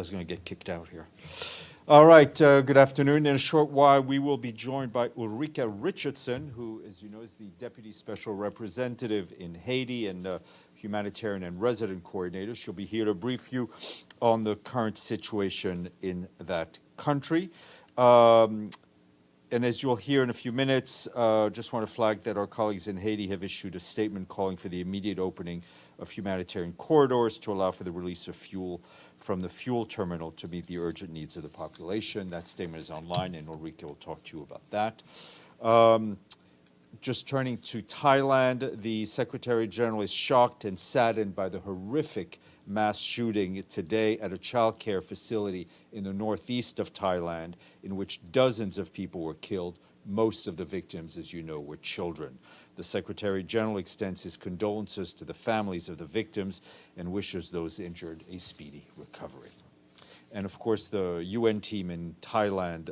was going to get kicked out here. All right, good afternoon. In a short while, we will be joined by Ulrika Richardson, who, as you know, is the Deputy Special Representative in Haiti and Humanitarian and Resident Coordinator. She'll be here to brief you on the current situation in that country. And as you'll hear in a few minutes, just want to flag that our colleagues in Haiti have issued a statement calling for the immediate opening of humanitarian corridors to allow for the release of fuel from the fuel terminal to meet the urgent needs of the population. That statement is online, and Ulrika will talk to you about that. Just turning to Thailand, the Secretary General is shocked and saddened by the horrific mass shooting today at a child care facility in the northeast of Thailand, in which dozens of people were killed. Most of the victims, as you know, were children. The Secretary General extends his condolences to the families of the victims and wishes those injured a speedy recovery. And of course, the UN team in Thailand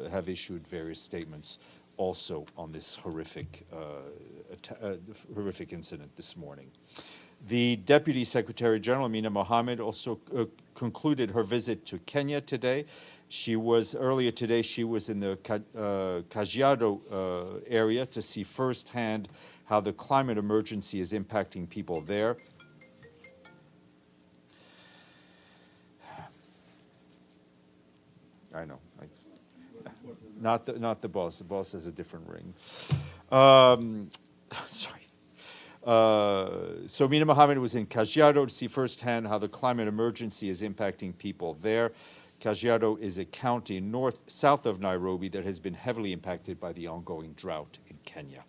have issued various statements also on this horrific incident this morning. The Deputy Secretary General, Amina Mohammed, also concluded her visit to Kenya today. Earlier today, she was in the Kajiado area to see firsthand how the climate emergency is impacting people there. I know. Not the boss. The boss has a different ring. Sorry. So Amina Mohammed was in Kajiado to see firsthand how the climate emergency is impacting people there. Kajiado is a county south of Nairobi that has been heavily impacted by the ongoing drought in Kenya.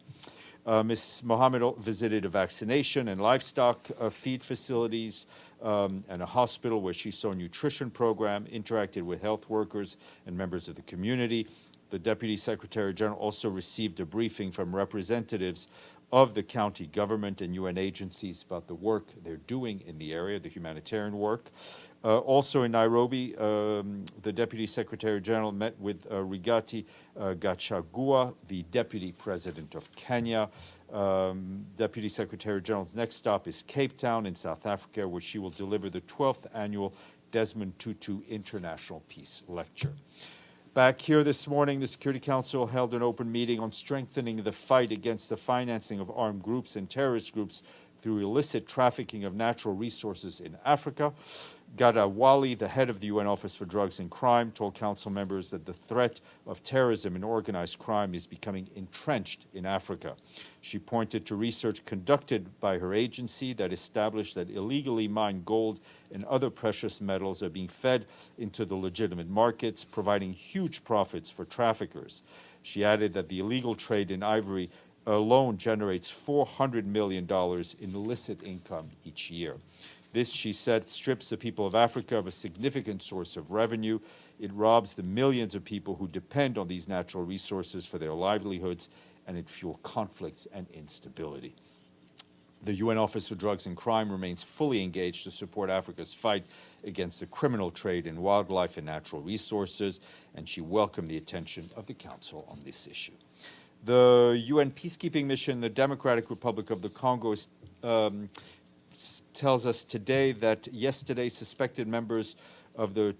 Ms. Mohammed visited a vaccination and livestock feed facilities and a hospital where she saw a nutrition program, interacted with health workers and members of the community. The Deputy Secretary General also received a briefing from representatives of the county government and UN agencies about the work they're doing in the area, the humanitarian work. Also in Nairobi, the Deputy Secretary General met with Rigathi Gachagua, the Deputy President of Kenya. Deputy Secretary General's next stop is Cape Town in South Africa, where she will deliver the 12th annual Desmond Tutu International Peace Lecture. Back here this morning, the Security Council held an open meeting on strengthening the fight against the financing of armed groups and terrorist groups through illicit trafficking of natural resources in Africa. Gada Wali, the head of the UN Office for Drugs and Crime, told council members that the threat of terrorism and organized crime is becoming entrenched in Africa. She pointed to research conducted by her agency that established that illegally mined gold and other precious metals are being fed into the legitimate markets, providing huge profits for traffickers. She added that the illegal trade in ivory alone generates $400 million in illicit income each year. This, she said, strips the people of Africa of a significant source of revenue. It robs the millions of people who depend on these natural resources for their livelihoods, and it fuels conflicts and instability. The UN Office for Drugs and Crime remains fully engaged to support Africa's fight against the criminal trade in wildlife and natural resources, and she welcomed the attention of the Council on this issue. The UN peacekeeping mission in the Democratic Republic of the Congo tells us today that yesterday suspected members of the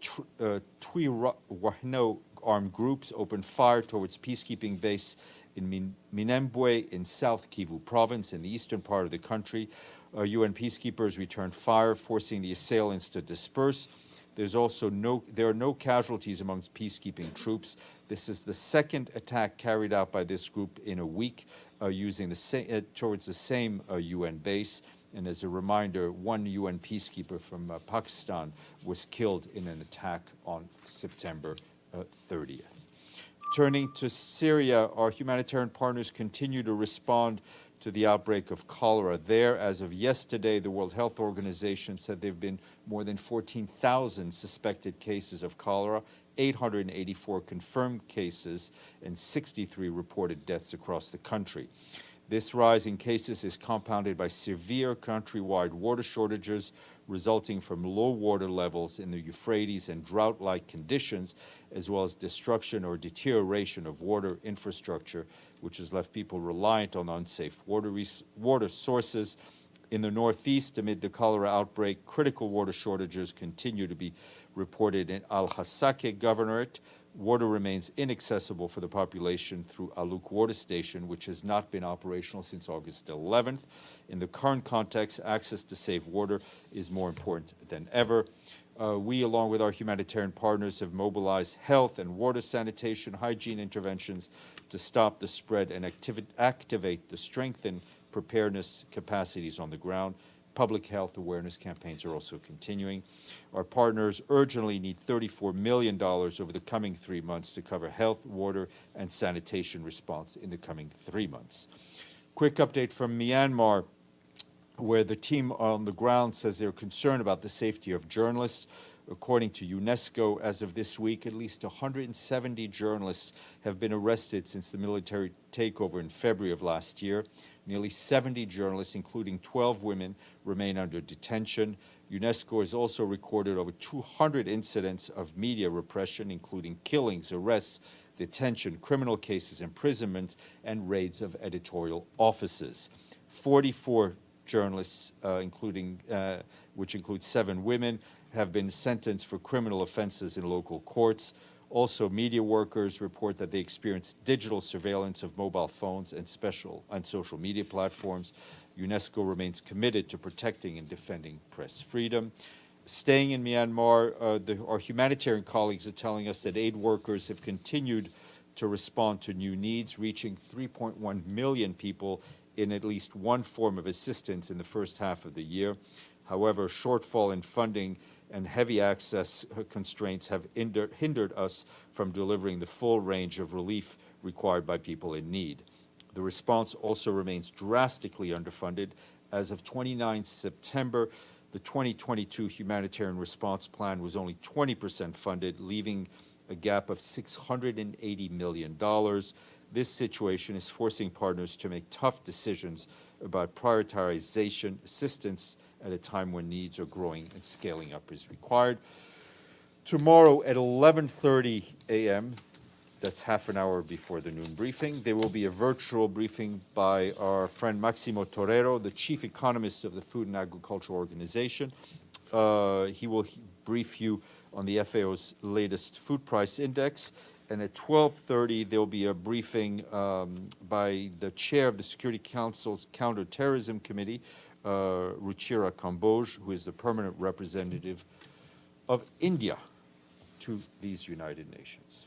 Twirwaneho armed groups opened fire towards peacekeeping base in Minembwe in South Kivu province in the eastern part of the country. UN peacekeepers returned fire, forcing the assailants to disperse. There are no casualties amongst peacekeeping troops. This is the second attack carried out by this group in a week using towards the same UN base. And as a reminder, one UN peacekeeper from Pakistan was killed in an attack on September 30th. Turning to Syria, our humanitarian partners continue to respond to the outbreak of cholera there. As of yesterday, the World Health Organization said there have been more than 14,000 suspected cases of cholera, 884 confirmed cases, and 63 reported deaths across the country. This rise in cases is compounded by severe countrywide water shortages resulting from low water levels in the Euphrates and drought-like conditions, as well as destruction or deterioration of water infrastructure, which has left people reliant on unsafe water sources. In the Northeast, amid the cholera outbreak, critical water shortages continue to be reported in Al-Hasake Governorate. Water remains inaccessible for the population through Aluk Water Station, which has not been operational since August 11th. In the current context, access to safe water is more important than ever. We, along with our humanitarian partners, have mobilized health and water sanitation, hygiene interventions to stop the spread and activate the strengthened preparedness capacities on the ground. Public health awareness campaigns are also continuing. Our partners urgently need $34 million over the coming 3 months to cover health, water, and sanitation response in the coming 3 months. Quick update from Myanmar, where the team on the ground says they're concerned about the safety of journalists. According to UNESCO, as of this week, at least 170 journalists have been arrested since the military takeover in February of last year. Nearly 70 journalists, including 12 women, remain under detention. UNESCO has also recorded over 200 incidents of media repression, including killings, arrests, detention, criminal cases, imprisonment, and raids of editorial offices. 44 journalists, which includes 7 women, have been sentenced for criminal offenses in local courts. Also, media workers report that they experienced digital surveillance of mobile phones and social media platforms. UNESCO remains committed to protecting and defending press freedom. Staying in Myanmar, our humanitarian colleagues are telling us that aid workers have continued to respond to new needs, reaching 3.1 million people in at least one form of assistance in the first half of the year. However, shortfall in funding and heavy access constraints have hindered us from delivering the full range of relief required by people in need. The response also remains drastically underfunded. As of 29 September, the 2022 humanitarian response plan was only 20% funded, leaving a gap of $680 million. This situation is forcing partners to make tough decisions about prioritization assistance at a time when needs are growing and scaling up is required. Tomorrow at 11:30 a.m., that's half an hour before the noon briefing, there will be a virtual briefing by our friend Maximo Torero, the chief economist of the Food and Agriculture Organization. He will brief you on the FAO's latest food price index. And at 12:30, there will be a briefing by the chair of the Security Council's Counterterrorism Committee, Ruchira Kamboj, who is the permanent representative of India to these United Nations.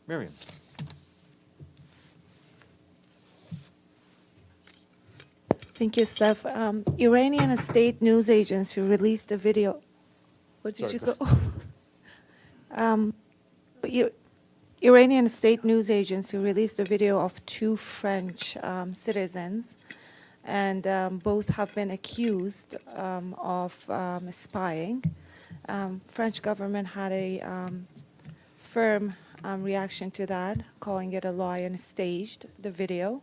Miriam. Thank you, Steph. Iranian state news agency released a video. Where did you go? Iranian state news agency released a video of 2 French citizens, and both have been accused of spying. French government had a firm reaction to that, calling it a lie and staged the video.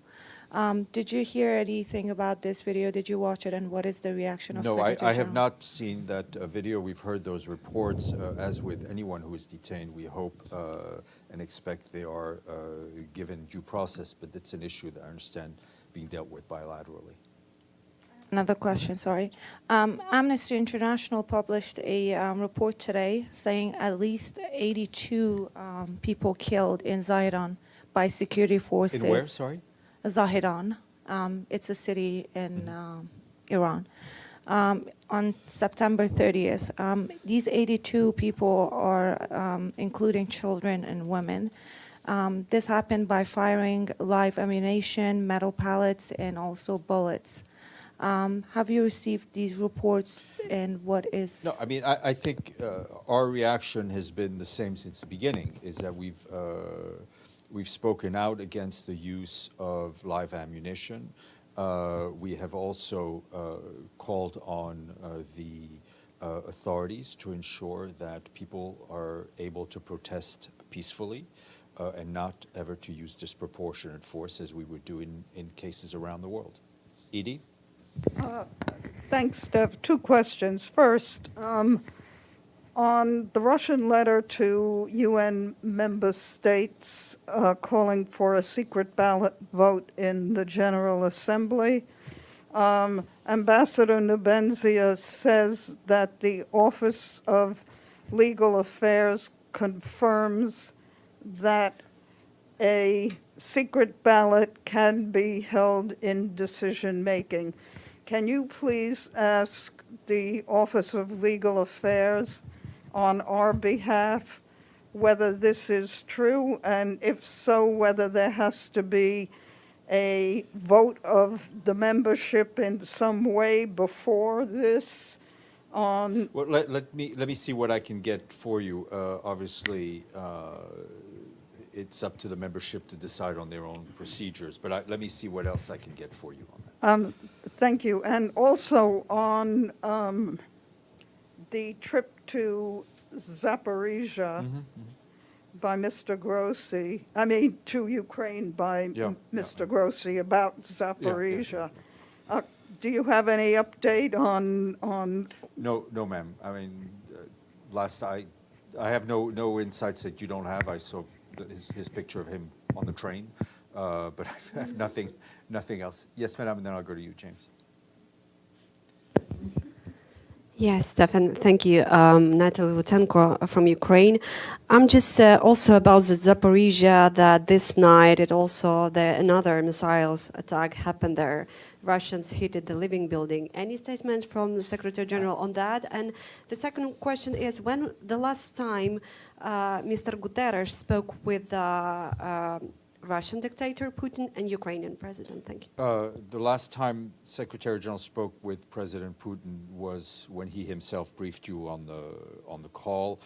Did you hear anything about this video? Did you watch it, and what is the reaction of Secretary No, I have General? not seen that video. We've heard those reports. As with anyone who is detained, we hope and expect they are given due process, but it's an issue that I understand being dealt with bilaterally. Another question, sorry. Amnesty International published a report today saying at least 82 people killed in Zahedan by security forces. In where, sorry? Zahedan. It's a city in Iran. On September 30th. These 82 people are including children and women. This happened by firing live ammunition, metal pellets, and also bullets. Have you received these reports, and what is... No, I mean, I think our reaction has been the same since the beginning, is that we've spoken out against the use of live ammunition. We have also called on the authorities to ensure that people are able to protest peacefully and not ever to use disproportionate force as we would do in cases around the world. Edie? Thanks, Steph. 2 questions. First, on the Russian letter to UN member states calling for a secret ballot vote in the General Assembly, Ambassador Nebenzia says that the Office of Legal Affairs confirms that a secret ballot can be held in decision-making. Can you please ask the Office of Legal Affairs on our behalf whether this is true, and if so, whether there has to be a vote of the membership in some way before this on? Well, let me see what I can get for you. Obviously, it's up to the membership to decide on their own procedures, but let me see what else I can get for you on that. Thank you. And also on the trip to Zaporizhia by Mr. Grossi, to Ukraine by Mr. Grossi about Zaporizhia. Do you have any update on? No, ma'am. I mean, I have no insights that you don't have. I saw his picture of him on the train, but I have nothing else. Yes, madam, and then I'll go to you, James. Yes, Stéphane, thank you. Natalie Lutenko from Ukraine. I'm just also about the Zaporizhia, that this night another missiles attack happened there. Russians hit the living building. Any statements from the Secretary General on that? And the second question is, when the last time Mr. Guterres spoke with Russian dictator Putin and Ukrainian president? Thank you. The last time Secretary General spoke with President Putin was when he himself briefed you on the call.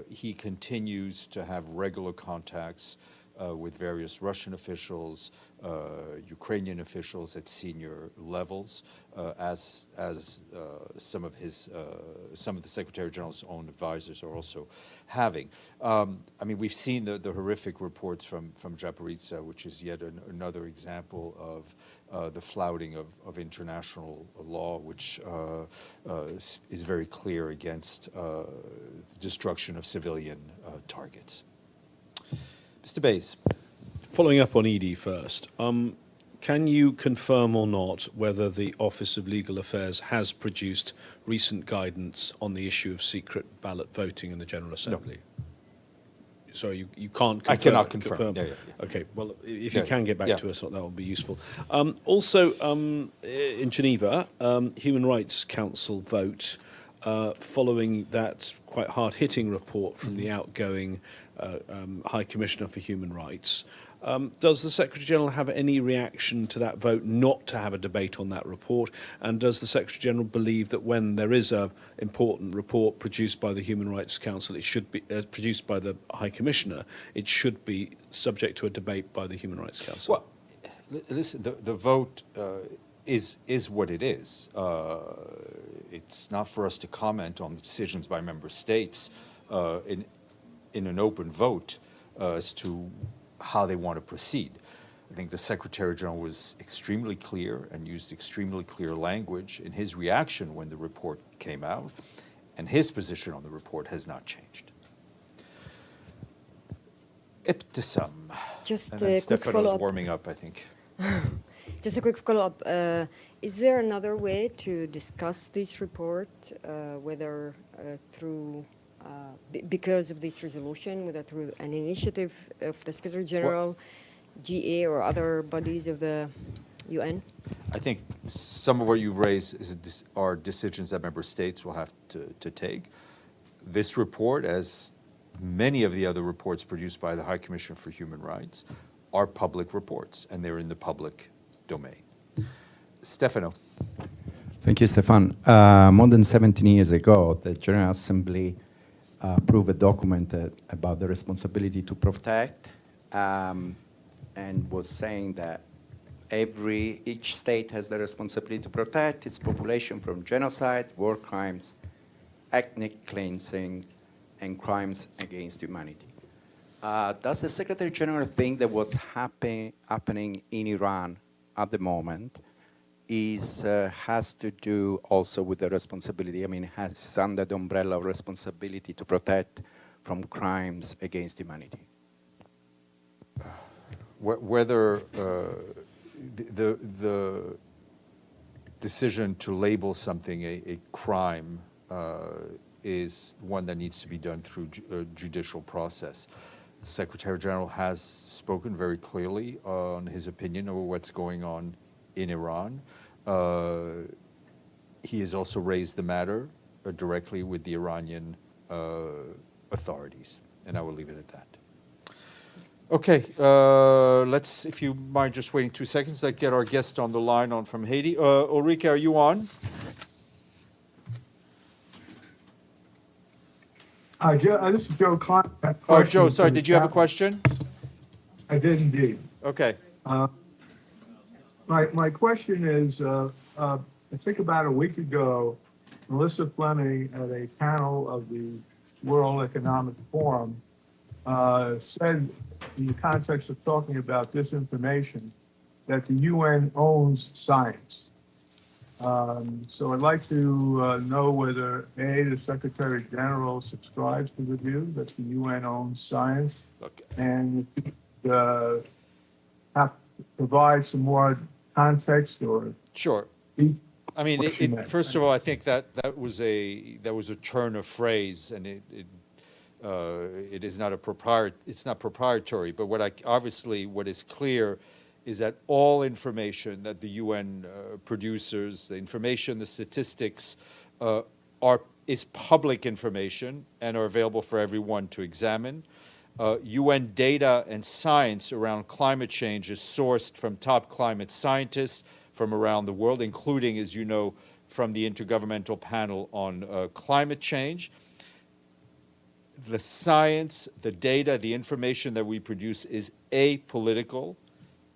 He continues to have regular contacts with various Russian officials, Ukrainian officials at senior levels, as some of the Secretary General's own advisors are also having. I mean, we've seen the horrific reports from Zaporizhia, which is yet another example of the flouting of international law, which is very clear against the destruction of civilian targets. Mr. Bays. Following up on ED first, can you confirm or not whether the Office of Legal Affairs has produced recent guidance on the issue of secret ballot voting in the General Assembly? No. Sorry, you can't confirm. I cannot confirm. Yeah. Okay, well, if you can get back to us, that would be useful. Also, in Geneva, Human Rights Council vote following that quite hard-hitting report from the outgoing High Commissioner for Human Rights. Does the Secretary-General have any reaction to that vote not to have a debate on that report? And does the Secretary-General believe that when there is an important report produced by the Human Rights Council, it should be produced by the High Commissioner, it should be subject to a debate by the Human Rights Council? Well, listen, the vote is what it is. It's not for us to comment on the decisions by member states in an open vote as to how they want to proceed. I think the Secretary General was extremely clear and used extremely clear language in his reaction when the report came out, and his position on the report has not changed. Ibtisam. Just and then a quick Stéphane was follow-up. warming up, I think. Just a quick follow-up. Is there another way to discuss this report, whether through, because of this resolution, whether through an initiative of the Secretary General, GA, or other bodies of the UN? I think some of what you've raised are decisions that member states will have to take. This report, as many of the other reports produced by the High Commissioner for Human Rights, are public reports, and they're in the public domain. Stefano. Thank you, Stéphane. More than 17 years ago, the General Assembly approved a document about the responsibility to protect, and was saying that each state has the responsibility to protect its population from genocide, war crimes, ethnic cleansing, and crimes against humanity. Does the Secretary General think that what's happening in Iran at the moment has to do also with the responsibility, has under the umbrella of responsibility to protect from crimes against humanity? Whether the decision to label something a crime is one that needs to be done through judicial process. The Secretary General has spoken very clearly on his opinion over what's going on in Iran. He has also raised the matter directly with the Iranian authorities, and I will leave it at that. Okay, let's, if you mind just waiting 2 seconds, let's get our guest on the line on from Haiti. Ulrike, are you on? Joe, this is Joe Klein. Oh, Joe, sorry, did you have a question? I did indeed. Okay. My question is, I think about a week ago, Melissa Fleming at a panel of the World Economic Forum said, in the context of talking about disinformation, that the UN owns science. So I'd like to know whether A, the Secretary General subscribes to the view that the UN owns science, Okay. and have to provide some more context or. Sure. I mean, What she meant. first of all, I think that was a turn of phrase, and it is not it's not proprietary. But what is clear is that all information that the UN produces, the information, the statistics, is public information and are available for everyone to examine. UN data and science around climate change is sourced from top climate scientists from around the world, including, as you know, from the Intergovernmental Panel on Climate Change. The science, the data, the information that we produce is apolitical,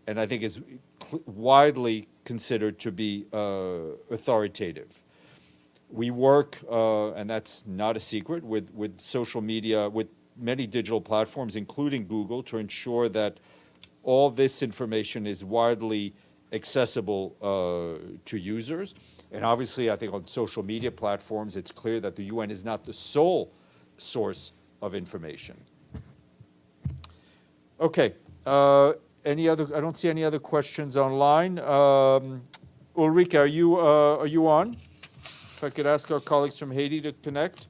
and I think is widely considered to be authoritative. We work, and that's not a secret, with social media, with many digital platforms, including Google, to ensure that all this information is widely accessible to users. And obviously, I think on social media platforms, it's clear that the UN is not the sole source of information. Okay. I don't see any other questions online. Ulrike, are you on? If I could ask our colleagues from Haiti to connect.